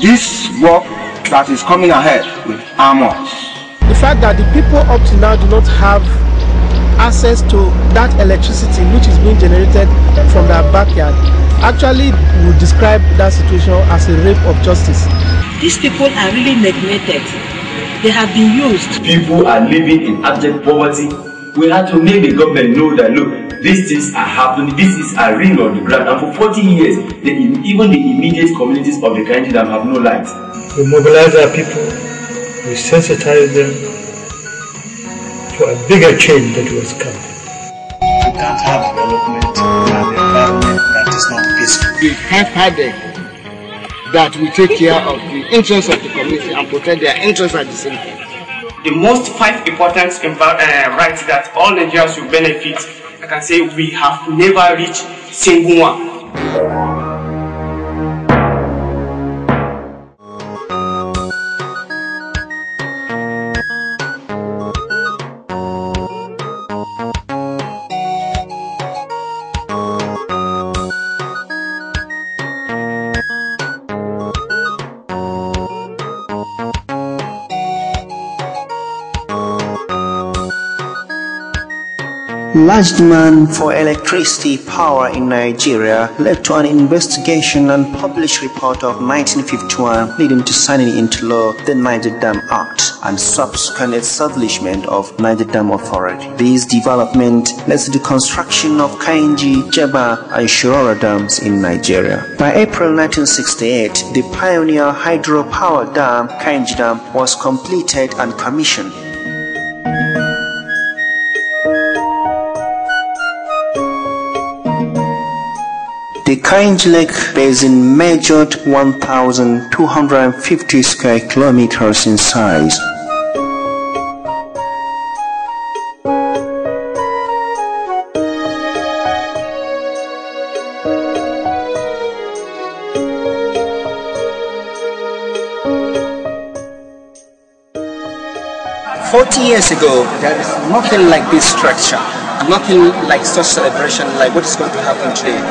this work that is coming ahead will harm us. The fact that the people up to now do not have access to that electricity which is being generated from their backyard actually would describe that situation as a rape of justice. These people are really neglected. They have been used. People are living in abject poverty. We have to make the government know that, look, these things are happening, this is a real on the ground. And for 40 years, even the immediate communities of the Kainji Dam have no light. We mobilize our people, we sensitize them for a bigger change that was coming. We can't have development in an environment that is not peaceful. We half-hearted that we take care of the interests of the community and protect their interests at the same time. The most 5 important rights that all Nigerians will benefit, I can say we have never reached single one. Large demand for electricity power in Nigeria led to an investigation and published report of 1951 leading to signing into law the Niger Dam Act and subsequent establishment of Niger Dam Authority. This development led to the construction of Kainji, Jeba and Shirora dams in Nigeria. By April 1968, the pioneer hydropower dam, Kainji Dam, was completed and commissioned. The Kainji Lake Basin measured 1,250 square kilometers in size. Years ago, there is nothing like this structure, nothing like such celebration like what is going to happen today.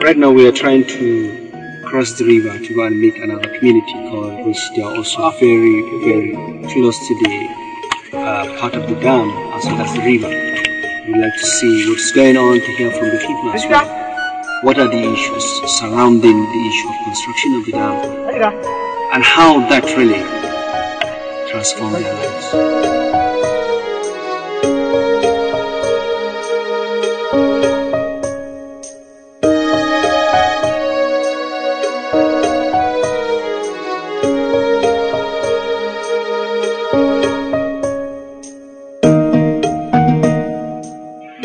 Right now we are trying to cross the river to go and make another community called, which they are also very, very close to the part of the dam as well as the river. We'd like to see what's going on, to hear from the people as well. What are the issues surrounding the issue of construction of the dam and how that really transformed their lives.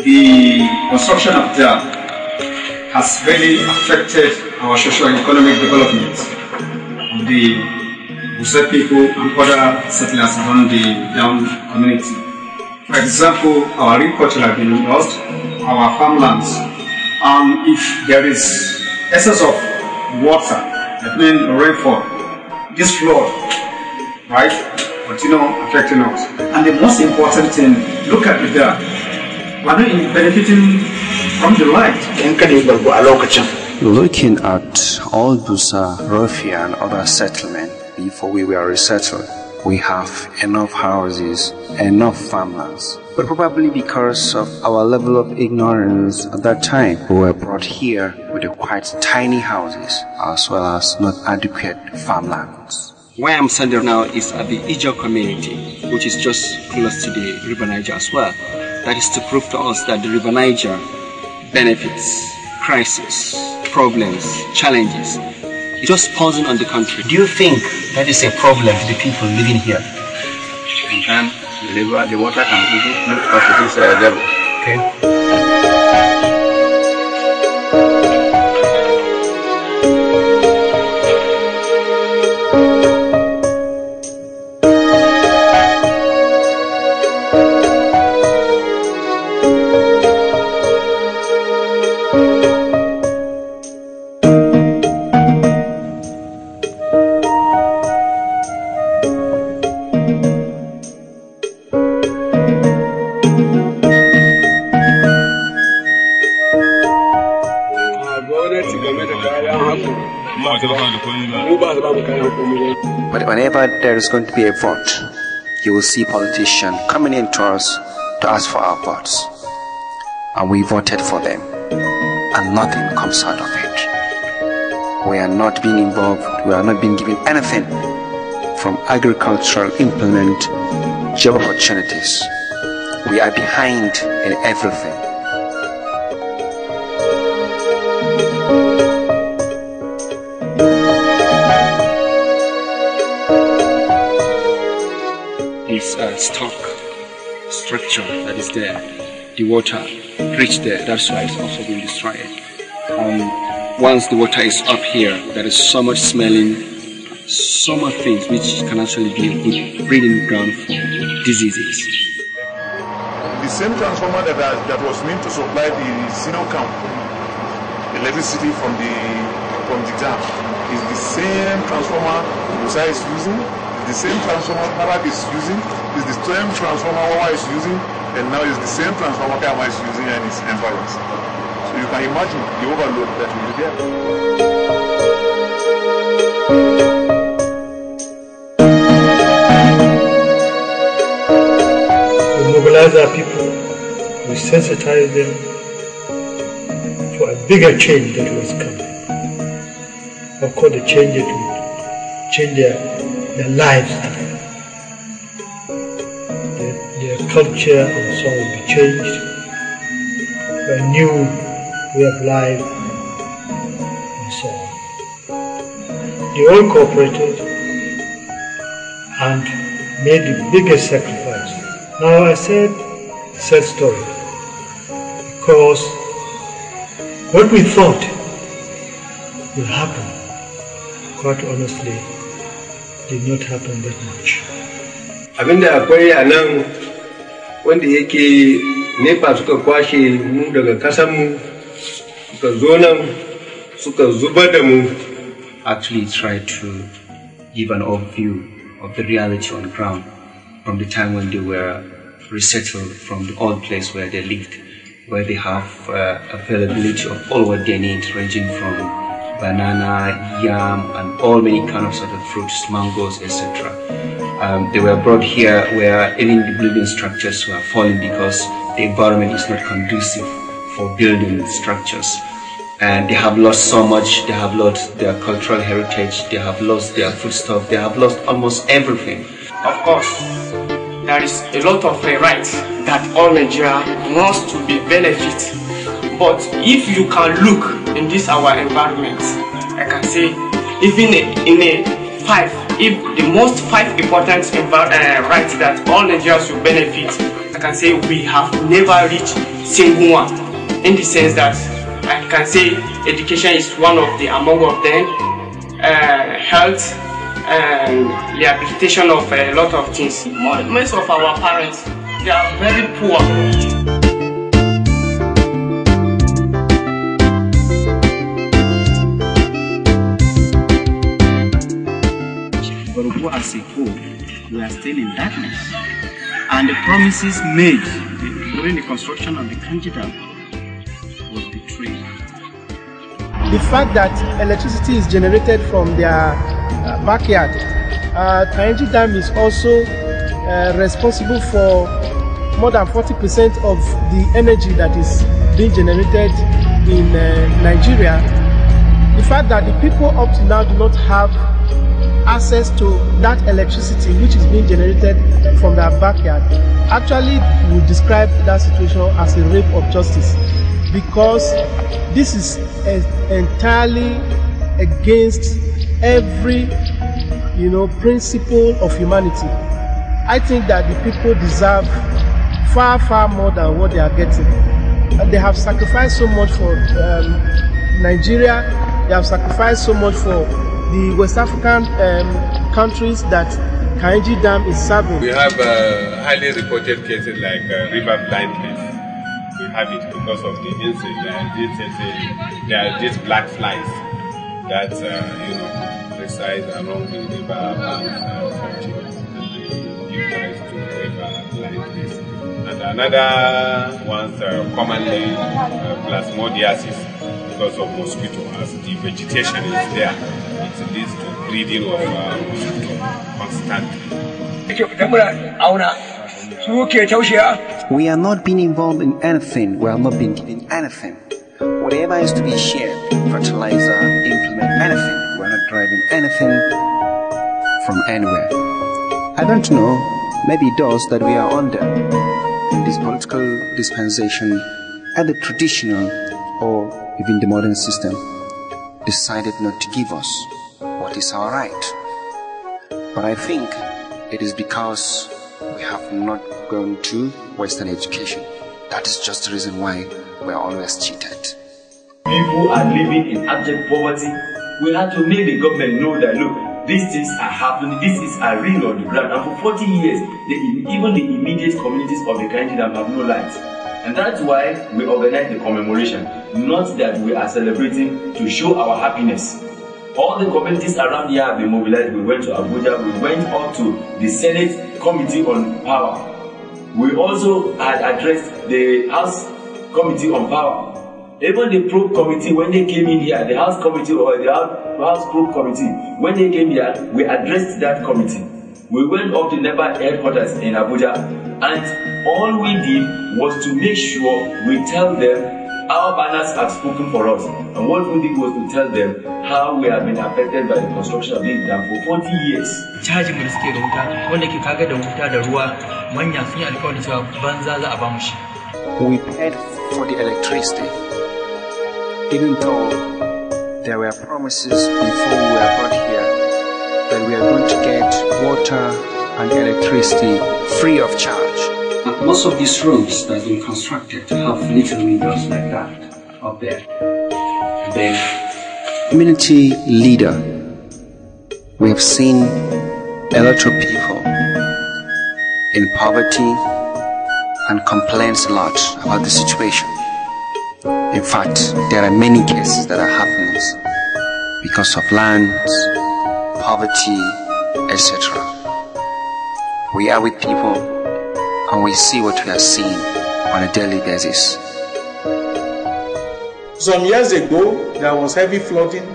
The construction of dam has really affected our socio-economic development of the Musa people and other settlers around the dam community. For example, our agriculture has been lost, our farmlands. If there is excess of water, that means rainfall, this flood, right, continue affecting us. And the most important thing, look at the dam. We're not benefiting from the light. Looking at Old Busa, Rofia and other settlements before we were resettled, we have enough houses, enough farmlands. But probably because of our level of ignorance at that time, we were brought here with quite tiny houses as well as not adequate farmlands. Where I'm standing now is at the Ijo community, which is just close to the River Niger as well. That is to prove to us that the River Niger benefits, crises, problems, challenges. It's just pausing on the country. Do you think that is a problem to the people living here? Sometimes the water can even move up to this level. Okay. But whenever there is going to be a vote, you will see politicians coming in to us to ask for our votes. And we voted for them, and nothing comes out of it. We are not being involved, we are not being given anything from agricultural implement, job opportunities. We are behind in everything. This stock structure that is there, the water reached there, that's why it's also been destroyed. Once the water is up here, there is so much smelling, so much things which can actually be a good breeding ground for diseases. The same transformer that was meant to supply the Sino camp electricity from the dam is the same transformer Musa is using, the same transformer Harab is using, is the same transformer Wawa is using, and now is the same transformer Kama is using and its environs. So you can imagine the overload that will be there. We mobilize our people, we sensitize them for a bigger change that was coming. Of course, the change it would change their lives. Their culture and so on will be changed. A new way of life and so on. They all cooperated and made the biggest sacrifice. Now I said sad story because what we thought will happen, quite honestly, did not happen that much. Abinda akwai a nan wanda yake nepa suka kwashe mu daga kasanmu suka zo nan suka zubar da mu, actually tried to give an overview of the reality on the ground from the time when they were resettled from the old place where they lived, where they have availability of all what they need, ranging from banana, yam, and all many kind of sort of fruits, mangoes, etc. They were brought here where even the building structures were falling because the environment is not conducive for building structures. And they have lost so much. They have lost their cultural heritage, they have lost their foodstuff, they have lost almost everything. Of course, there is a lot of rights that all Nigeria wants to be benefit. But if you can look in this our environment, I can say even in a 5, if the most 5 important rights that all Nigerians should benefit, I can say we have never reached single one. In the sense that I can say education is one of the among of them, health and rehabilitation of a lot of things. Most of our parents, they are very poor. But as a whole, we are still in darkness. And the promises made during the construction of the Kainji Dam was betrayed. The fact that electricity is generated from their backyard, Kainji Dam is also responsible for more than 40% of the energy that is being generated in Nigeria. The fact that the people up to now do not have access to that electricity which is being generated from their backyard actually would describe that situation as a rape of justice, because this is entirely against every principle of humanity. I think that the people deserve far, far more than what they are getting. They have sacrificed so much for Nigeria, they have sacrificed so much for the West African countries that Kainji Dam is serving. We have highly reported cases like river blindness. We have it because of the insect. There are these black flies that reside along the river banks and they give rise to river blindness. And another one's commonly plasmodiasis because of mosquito, as the vegetation is there. it leads to breeding of constantly. We are not being involved in anything. We are not being given anything. Whatever is to be shared, fertilizer, implement, anything. We are not driving anything from anywhere. I don't know, maybe it does that we are under in this political dispensation and the traditional or even the modern system decided not to give us what is our right. But I think it is because we have not gone to Western education. That is just the reason why we are always cheated. People are living in abject poverty. We have to make the government know that, look, these things are happening, these things are real on the ground. And for 40 years, even the immediate communities of the Kainji Dam have no light. And that's why we organize the commemoration. Not that we are celebrating to show our happiness. All the communities around here have been mobilized. We went to Abuja, we went up to the Senate Committee on Power. We also had addressed the House Committee on Power. Even the probe committee, when they came in here, the House Committee or the House Probe Committee, when they came here, we addressed that committee. We went up to NEPA headquarters in Abuja, and all we did was to make sure we tell them our banners have spoken for us. And what we did was to tell them how we have been affected by the construction of this dam for 40 years. We paid for the electricity, even though there were promises before we were brought here that we are going to get water and electricity free of charge. And most of these roads that have been constructed have literally just like that up there. And then community leader, we have seen a lot of people in poverty and complains a lot about the situation. In fact, there are many cases that are happening because of lands, poverty, etc. We are with people and we see what we are seeing on a daily basis. Some years ago, there was heavy flooding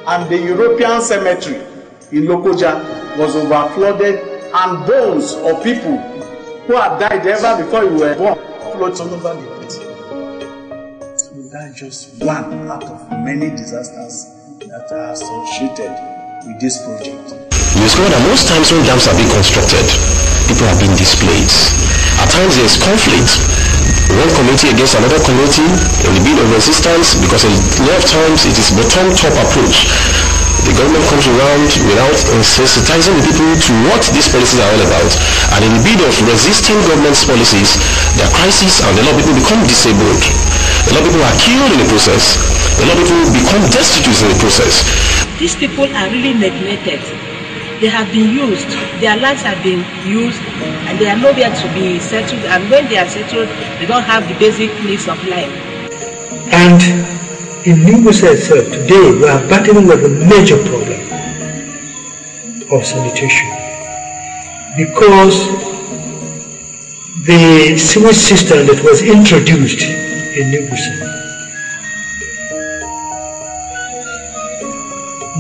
and the European cemetery in Lokoja was overflooded and bones of people who had died ever before you were born floated all over the place. That's just one out of many disasters that are associated with this project. You discover that most times when dams are being constructed, people are being displaced. At times there is conflict. One community against another community in the bid of resistance, because a lot of times it is bottom-top approach. The government comes around without sensitizing the people to what these policies are all about, and in the bid of resisting government's policies, there are crises and a lot of people become disabled. A lot of people are killed in the process. A lot of people become destitute in the process. These people are really neglected. They have been used, their lands have been used, and they are nowhere to be settled, and when they are settled, they don't have the basic needs of life. And in Musa itself, today we are battling with a major problem of sanitation, because the sewage system that was introduced in Musa,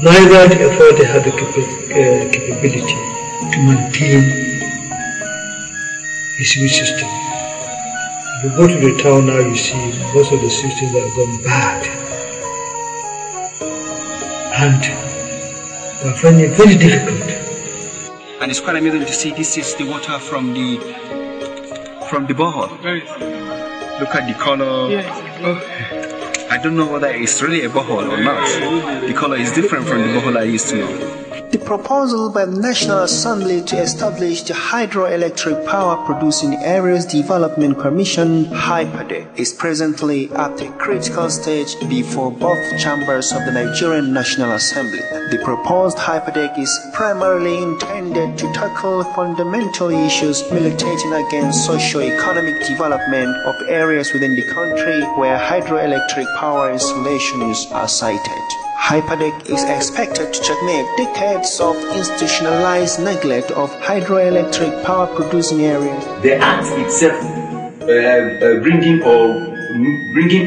neither the authority had the capability to maintain the sewage system. If you go to the town now, you see most of the systems have gone bad. And we are finding it very difficult. And it's quite amazing to see this is the water from the borehole. Look at the color. Oh, I don't know whether it's really a borehole or not. The color is different from the borehole I used to know. The proposal by the National Assembly to establish the Hydroelectric Power Producing Areas Development Commission, HYPADEC, is presently at a critical stage before both chambers of the Nigerian National Assembly. The proposed HYPADEC is primarily intended to tackle fundamental issues militating against socio-economic development of areas within the country where hydroelectric power installations are sited. HYPADEC is expected to checkmate decades of institutionalized neglect of hydroelectric power producing areas. The act itself bringing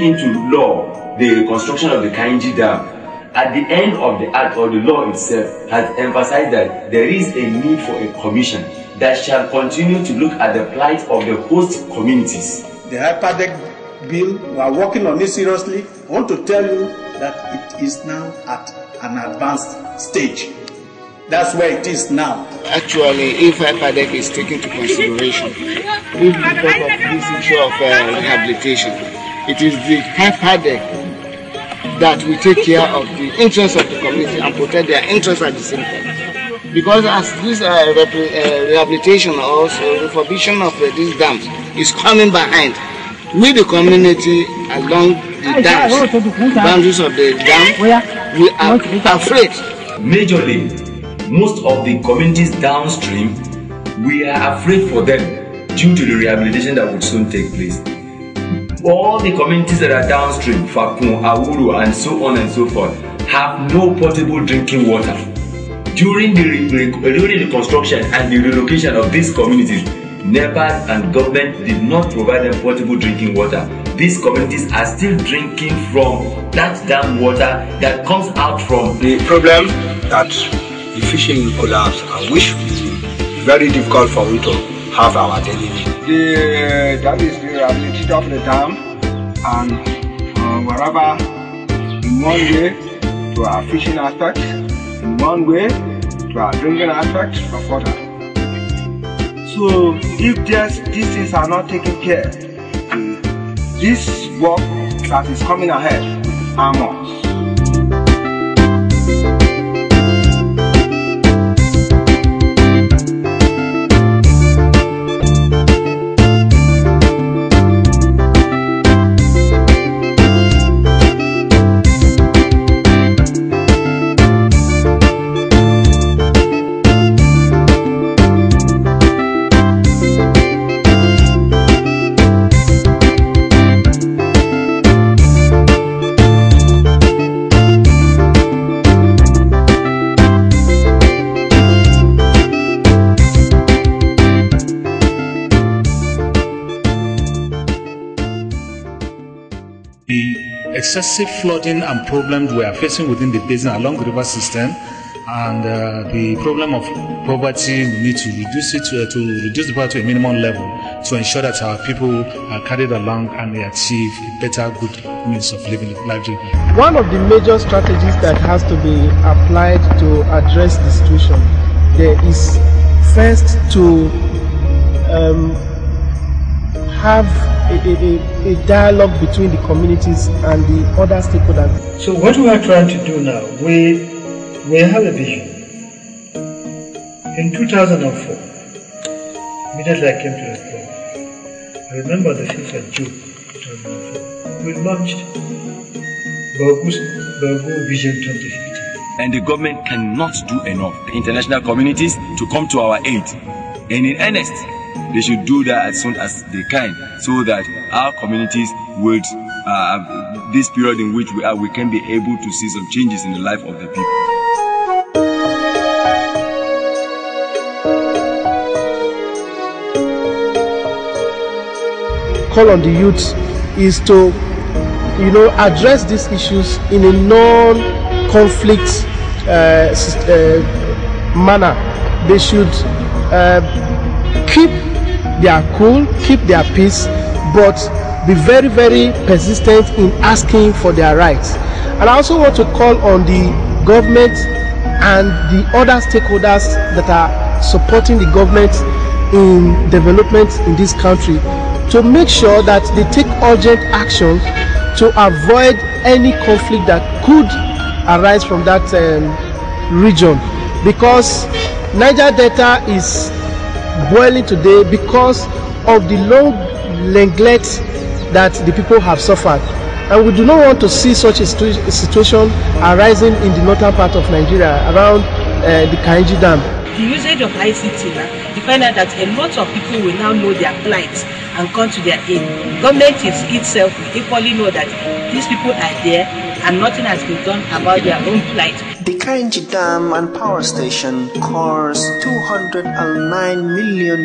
into law the construction of the Kainji Dam at the end of the act or the law itself has emphasized that there is a need for a commission that shall continue to look at the plight of the host communities. The Hyperdeck bill, we are working on it seriously. I want to tell you that it is now at an advanced stage. That's where it is now. Actually, if Hyperdeck is taken into consideration, if because of this issue of rehabilitation, it is the Hyperdeck that will take care of the interests of the community and protect their interests at the same time. Because as this rehabilitation or also refurbishing of these dams is coming behind, we the community along the dams, boundaries of the dam, we are afraid. Majorly, most of the communities downstream, we are afraid for them due to the rehabilitation that would soon take place. All the communities that are downstream, Fakun, Awuru, and so on and so forth, have no potable drinking water. During the construction and the relocation of these communities, NEPA and government did not provide them potable drinking water. These communities are still drinking from that dam water that comes out from the problem that the fishing will collapse, and which will be very difficult for we to have our daily need. That is the rehabilitation of the dam, and wherever in one way to our fishing aspect, in one way to our drinking aspect of water. So if these things are not taken care, this work that is coming ahead are more. Excessive flooding and problems we are facing within the basin along the river system, and the problem of poverty, we need to reduce it to reduce the poverty to a minimum level to ensure that our people are carried along and they achieve a better, good means of living life. One of the major strategies that has to be applied to address the situation there is first to have a dialogue between the communities and the other stakeholders. So what we are trying to do now, we have a vision. In 2004, immediately I came to the throne, I remember the 5th of June 2004, we launched Bagu Vision 2050. And the government cannot do enough. The international communities to come to our aid. And in earnest, they should do that as soon as they can, so that our communities would, this period in which we are, we can be able to see some changes in the life of the people. Call on the youth is to, address these issues in a non-conflict manner. They should keep their cool, keep their peace, but be very, very persistent in asking for their rights. And I also want to call on the government and the other stakeholders that are supporting the government in development in this country to make sure that they take urgent action to avoid any conflict that could arise from that region, because Niger Delta is boiling today because of the long neglect that the people have suffered, and we do not want to see such a situation arising in the northern part of Nigeria around the Kainji Dam. The usage of ICT now, you find out that a lot of people will now know their plight and come to their aid. Government itself will equally know that these people are there and nothing has been done about their own plight. The Kainji Dam and Power Station costs $209 million,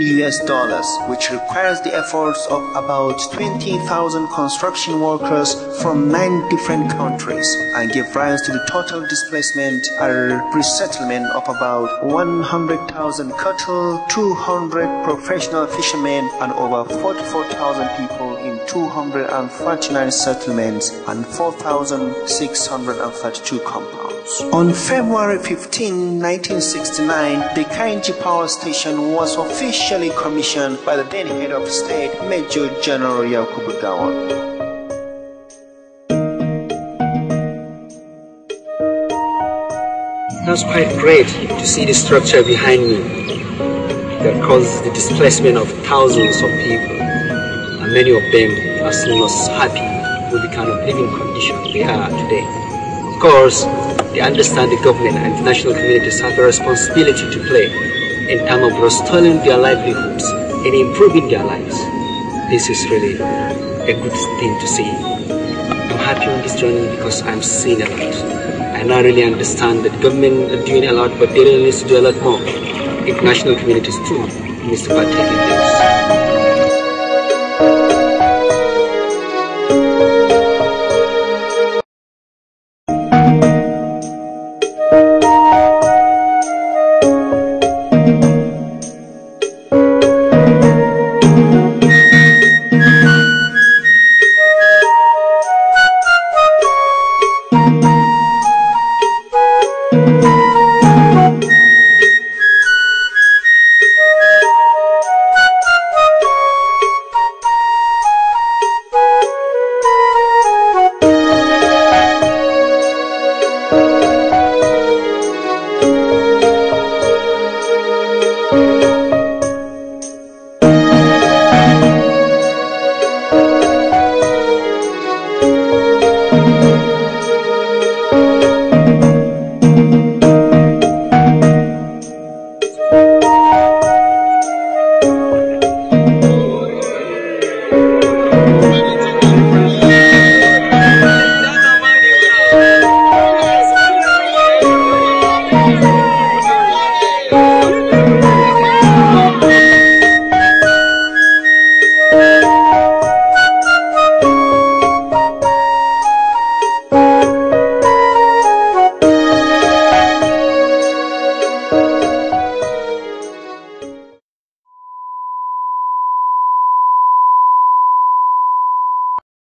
which requires the efforts of about 20,000 construction workers from 9 different countries and give rise to the total displacement or resettlement of about 100,000 cattle, 200 professional fishermen, and over 44,000 people in 249 settlements and 4,632 compounds. On February 15, 1969, the Kainji Power Station was officially commissioned by the then head of state, Major General Yakubu Gowon. That's quite great to see the structure behind me that causes the displacement of thousands of people, and many of them are still not happy with the kind of living conditions they are today. Of course, they understand the government and international communities have a responsibility to play in terms of restoring their livelihoods and improving their lives. This is really a good thing to see. I'm happy on this journey because I'm seeing a lot. I now really understand that the government are doing a lot, but they really need to do a lot more. International communities too need to partake in this.